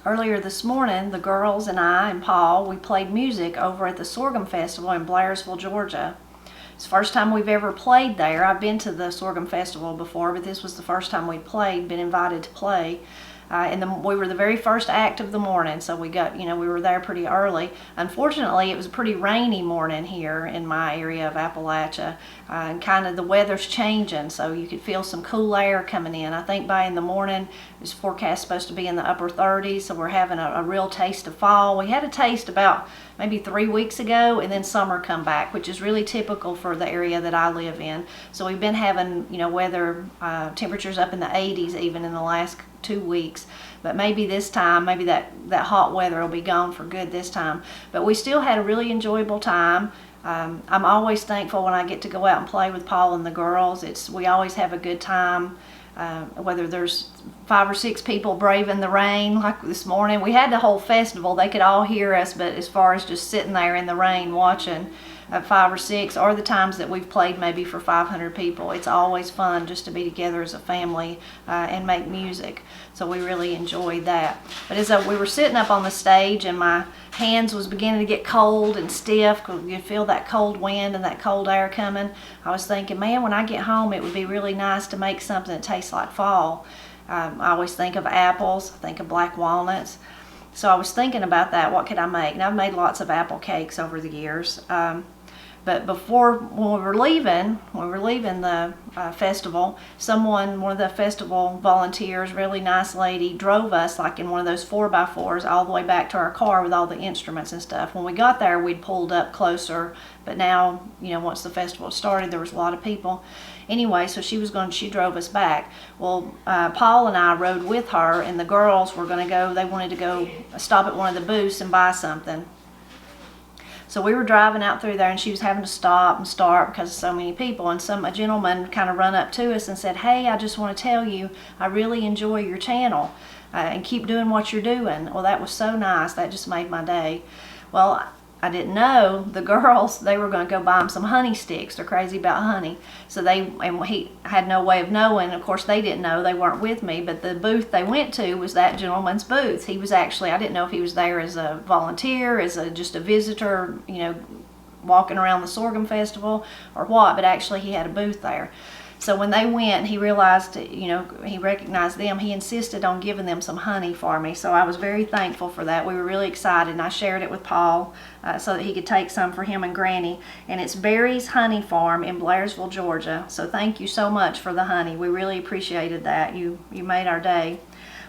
Earlier this morning, the girls and I and Paul, we played music over at the Sorghum Festival in Blairsville, Georgia. It's the first time we've ever played there. I've been to the Sorghum Festival before, but this was the first time we played, been invited to play. We were the very first act of the morning, so we were there pretty early. Unfortunately, it was a pretty rainy morning here in my area of Appalachia, and kind of the weather's changing, so you could feel some cool air coming in. I think by in the morning, it was forecast supposed to be in the upper 30s, so we're having a real taste of fall. We had a taste about maybe 3 weeks ago, and then summer come back, which is really typical for the area that I live in. So we've been having, weather temperatures up in the 80s even in the last 2 weeks. But maybe this time, maybe that hot weather will be gone for good this time. But we still had a really enjoyable time. I'm always thankful when I get to go out and play with Paul and the girls. We always have a good time. Whether there's 5 or 6 people braving the rain, like this morning. We had the whole festival, they could all hear us, but as far as just sitting there in the rain watching 5 or 6, or the times that we've played maybe for 500 people, it's always fun just to be together as a family and make music. So we really enjoyed that. But as we were sitting up on the stage and my hands was beginning to get cold and stiff because you feel that cold wind and that cold air coming, I was thinking, man, when I get home it would be really nice to make something that tastes like fall. I always think of apples, I think of black walnuts. So I was thinking about that, what could I make? And I've made lots of apple cakes over the years. But when we were leaving the festival, one of the festival volunteers, really nice lady, drove us like in one of those 4x4s all the way back to our car with all the instruments and stuff. When we got there, we'd pulled up closer, but now, once the festival started, there was a lot of people. Anyway, so she drove us back. Well, Paul and I rode with her, and the girls were going to go, they wanted to go stop at one of the booths and buy something. So we were driving out through there, and she was having to stop and start because of so many people. And a gentleman kind of run up to us and said, "Hey, I just want to tell you, I really enjoy your channel, and keep doing what you're doing." Well, that was so nice. That just made my day. Well, I didn't know the girls, they were going to go buy them some honey sticks. They're crazy about honey. So he had no way of knowing. Of course, they didn't know. They weren't with me. But the booth they went to was that gentleman's booth. He was actually, I didn't know if he was there as a volunteer, just a visitor, walking around the Sorghum Festival or what. But actually, he had a booth there. So when they went, he realized, he recognized them. He insisted on giving them some honey for me. So I was very thankful for that. We were really excited, and I shared it with Paul so that he could take some for him and Granny. And it's Barry's Honey Farm in Blairsville, Georgia. So thank you so much for the honey. We really appreciated that. You made our day.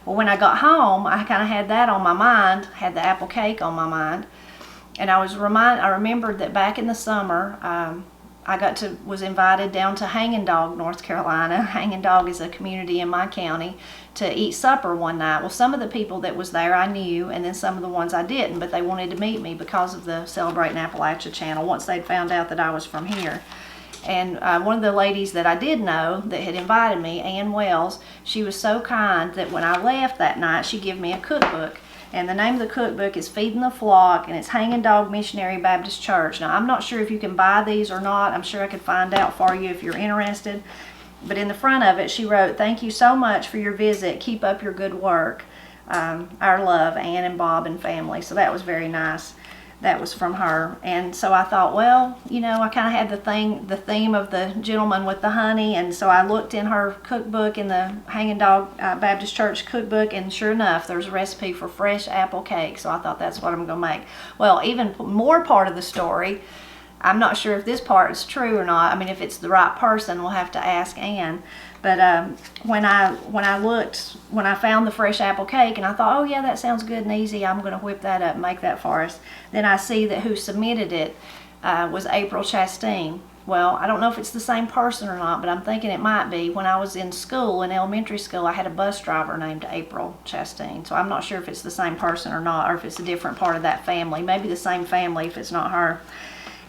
Well, when I got home, I kind of had that on my mind, had the apple cake on my mind. And I remembered that back in the summer, I was invited down to Hanging Dog, North Carolina. Hanging Dog is a community in my county, to eat supper one night. Well, some of the people that was there I knew, and then some of the ones I didn't, but they wanted to meet me because of the Celebrating Appalachia channel once they'd found out that I was from here. And one of the ladies that I did know that had invited me, Ann Wells, she was so kind that when I left that night, she gave me a cookbook. And the name of the cookbook is Feeding the Flock, and it's Hanging Dog Missionary Baptist Church. Now, I'm not sure if you can buy these or not. I'm sure I could find out for you if you're interested. But in the front of it, she wrote, "Thank you so much for your visit. Keep up your good work. Our love, Ann and Bob and family." So that was very nice. That was from her. And so I thought, well, I kind of had the theme of the gentleman with the honey, and so I looked in her cookbook, in the Hanging Dog Baptist Church cookbook, and sure enough, there's a recipe for fresh apple cake. So I thought that's what I'm going to make. Well, even more part of the story, I'm not sure if this part is true or not. I mean, if it's the right person, we'll have to ask Ann. But when I found the fresh apple cake, and I thought, oh yeah, that sounds good and easy, I'm going to whip that up and make that for us. Then I see that who submitted it was April Chastain. Well, I don't know if it's the same person or not, but I'm thinking it might be. When I was in school, in elementary school, I had a bus driver named April Chastain. So I'm not sure if it's the same person or not, or if it's a different part of that family. Maybe the same family if it's not her.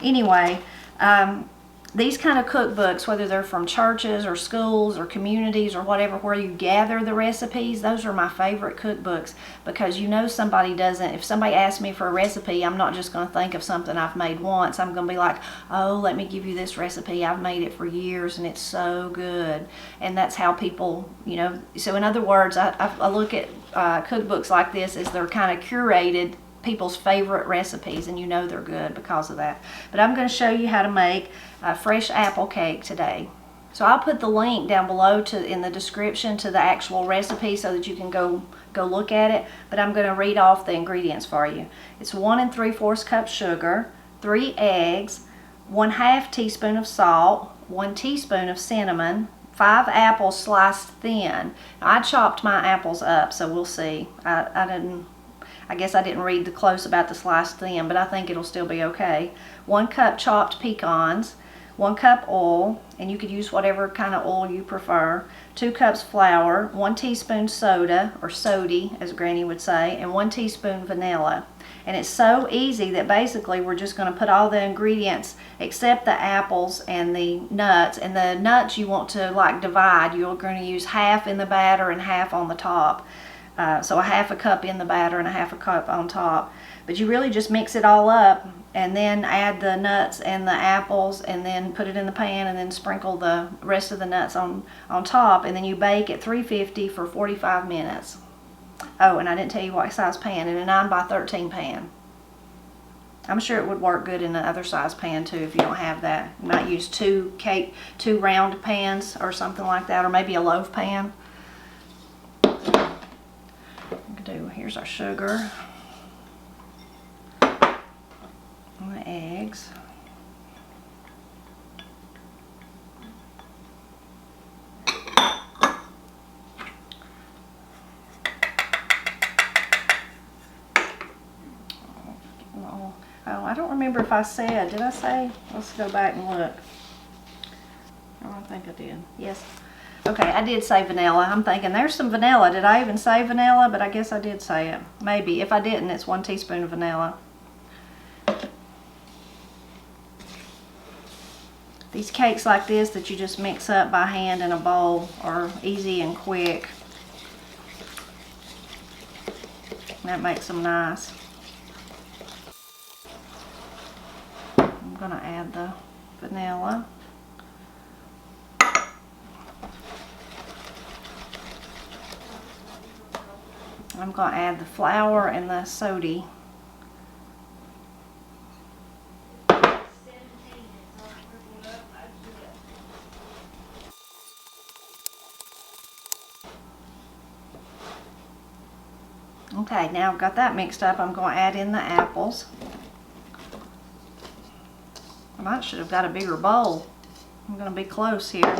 Anyway, these kind of cookbooks, whether they're from churches or schools or communities or whatever, where you gather the recipes, those are my favorite cookbooks, because you know somebody doesn't, if somebody asks me for a recipe, I'm not just going to think of something I've made once. I'm going to be like, oh, let me give you this recipe. I've made it for years and it's so good. And that's how people, you know, so in other words, I look at cookbooks like this as they're kind of curated people's favorite recipes, and you know they're good because of that. But I'm going to show you how to make a fresh apple cake today. So I'll put the link down below in the description to the actual recipe so that you can go look at it. But I'm going to read off the ingredients for you. It's 1 3/4 cup sugar, 3 eggs, 1/2 teaspoon of salt, 1 teaspoon of cinnamon, 5 apples sliced thin. Now, I chopped my apples up, so we'll see. I guess I didn't read the close about the sliced thin, but I think it'll still be okay. 1 cup chopped pecans, 1 cup oil, and you could use whatever kind of oil you prefer. 2 cups flour, 1 teaspoon soda, or sody as Granny would say, and 1 teaspoon vanilla. And it's so easy that basically we're just going to put all the ingredients except the apples and the nuts. And the nuts you want to like divide. You're going to use half in the batter and half on the top. So 1/2 cup in the batter and 1/2 cup on top. But you really just mix it all up and then add the nuts and the apples and then put it in the pan and then sprinkle the rest of the nuts on top, and then you bake at 350 for 45 minutes. Oh, and I didn't tell you what size pan. In a 9 by 13 pan. I'm sure it would work good in the other size pan too if you don't have that. You might use two round pans or something like that, or maybe a loaf pan. Here's our sugar and the eggs. Oh, I don't remember if I said, did I say? Let's go back and look. I don't think I did. Yes. Okay, I did say vanilla. I'm thinking there's some vanilla. Did I even say vanilla? But I guess I did say it. Maybe. If I didn't, it's 1 teaspoon of vanilla. These cakes like this that you just mix up by hand in a bowl are easy and quick. That makes them nice. I'm going to add the vanilla. I'm going to add the flour and the soda. Okay, now I've got that mixed up. I'm going to add in the apples. I might should have got a bigger bowl. I'm going to be close here.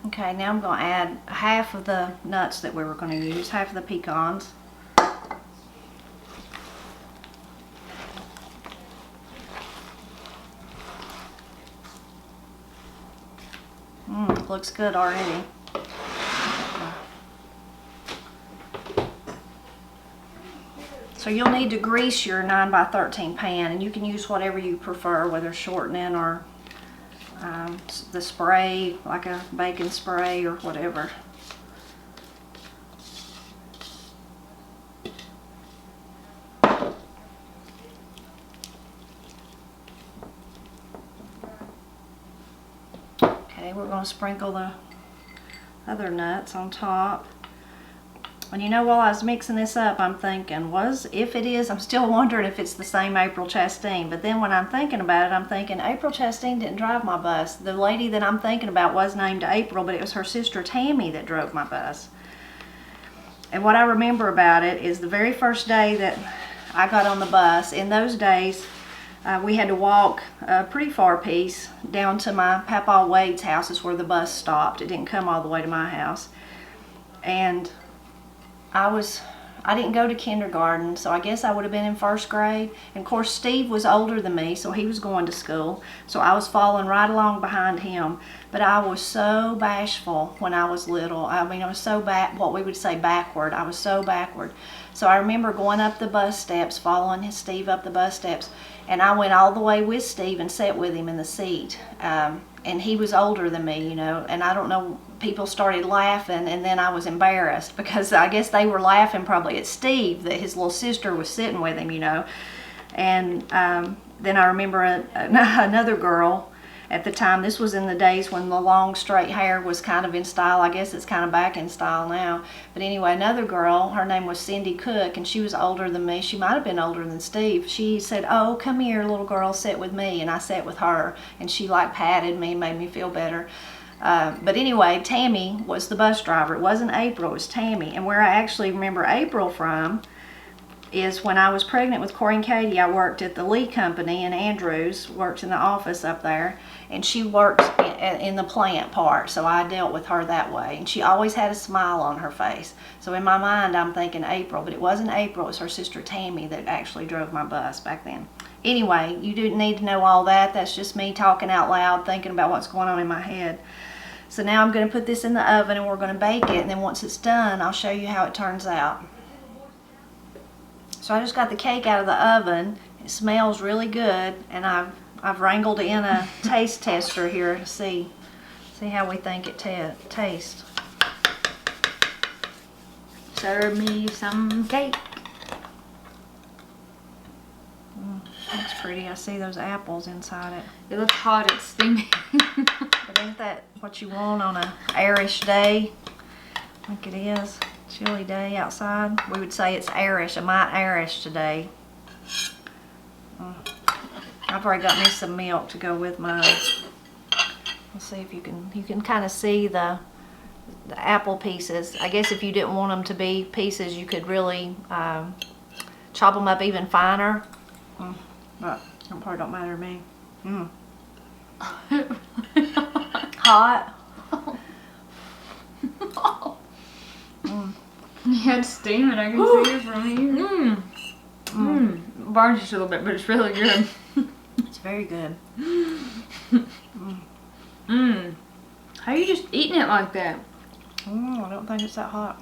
Okay, now I'm going to add half of the nuts that we were going to use, half of the pecans. Looks good already. So you'll need to grease your 9 by 13 pan, and you can use whatever you prefer, whether shortening or the spray, like a bacon spray or whatever. Okay, we're going to sprinkle the other nuts on top. And you know, while I was mixing this up, I'm thinking, if it is, I'm still wondering if it's the same April Chastain. But then when I'm thinking about it, I'm thinking, April Chastain didn't drive my bus. The lady that I'm thinking about was named April, but it was her sister Tammy that drove my bus. And what I remember about it is the very first day that I got on the bus, in those days, we had to walk a pretty far piece down to my Papa Wade's house, is where the bus stopped. It didn't come all the way to my house. And I I didn't go to kindergarten, so I guess I would have been in first grade. And of course, Steve was older than me, so he was going to school. So I was following right along behind him. But I was so bashful when I was little. I mean, I was so what we would say backward. I was so backward. So I remember going up the bus steps, following Steve up the bus steps. And I went all the way with Steve and sat with him in the seat. And he was older than me, you know. And I don't know, people started laughing, and then I was embarrassed because I guess they were laughing probably at Steve that his little sister was sitting with him, you know. And then I remember another girl at the time. This was in the days when the long straight hair was kind of in style. I guess it's kind of back in style now. But anyway, another girl, her name was Cindy Cook, and she was older than me. She might have been older than Steve. She said, "Oh, come here, little girl, sit with me." And I sat with her, and she like patted me and made me feel better. But anyway, Tammy was the bus driver. It wasn't April, it was Tammy. And where I actually remember April from is when I was pregnant with Corey and Katie. I worked at the Lee Company in Andrews, worked in the office up there, and she worked in the plant part, so I dealt with her that way. And she always had a smile on her face. So in my mind, I'm thinking April, but it wasn't April, it was her sister Tammy that actually drove my bus back then. Anyway, you didn't need to know all that. That's just me talking out loud, thinking about what's going on in my head. So now I'm going to put this in the oven and we're going to bake it, and then once it's done, I'll show you how it turns out. So I just got the cake out of the oven. It smells really good, and I've wrangled in a taste tester here to see how we think it tastes. Serve me some cake. Looks pretty. I see those apples inside it. It looks hot. It's steaming. But ain't that what you want on a Irish day? I think it is. Chilly day outside. We would say it's Irish. I might Irish today. I've already got me some milk to go with mine. Let's see if you can kind of see the apple pieces. I guess if you didn't want them to be pieces, you could really chop them up even finer. But it probably don't matter to me. Hot. Yeah, it's steaming. I can see it from here. Burns just a little bit, but it's really good. It's very good. How are you just eating it like that? I don't think it's that hot.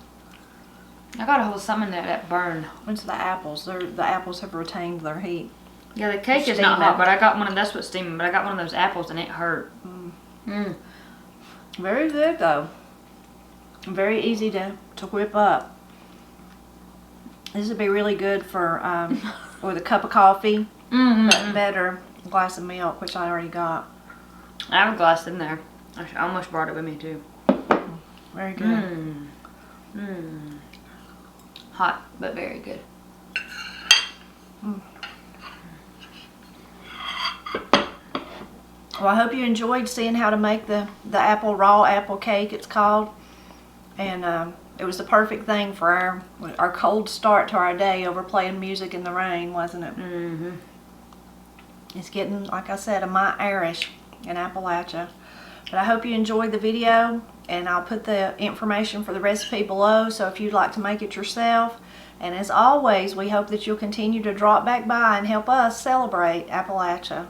I got a hold of something that burned. It's the apples. The apples have retained their heat. Yeah, the cake is not hot, but I got one of that's what's steaming. But I got one of those apples and it hurt. Very good though. Very easy to whip up. This would be really good for with a cup of coffee, but better a glass of milk, which I already got. I have a glass in there. I almost brought it with me too. Very good. Hot, but very good. Well, I hope you enjoyed seeing how to make the raw apple cake, it's called. And it was the perfect thing for our cold start to our day over playing music in the rain, wasn't it? It's getting, like I said, a mite Irish in Appalachia. But I hope you enjoyed the video, and I'll put the information for the recipe below, so if you'd like to make it yourself. And as always, we hope that you'll continue to drop back by and help us celebrate Appalachia.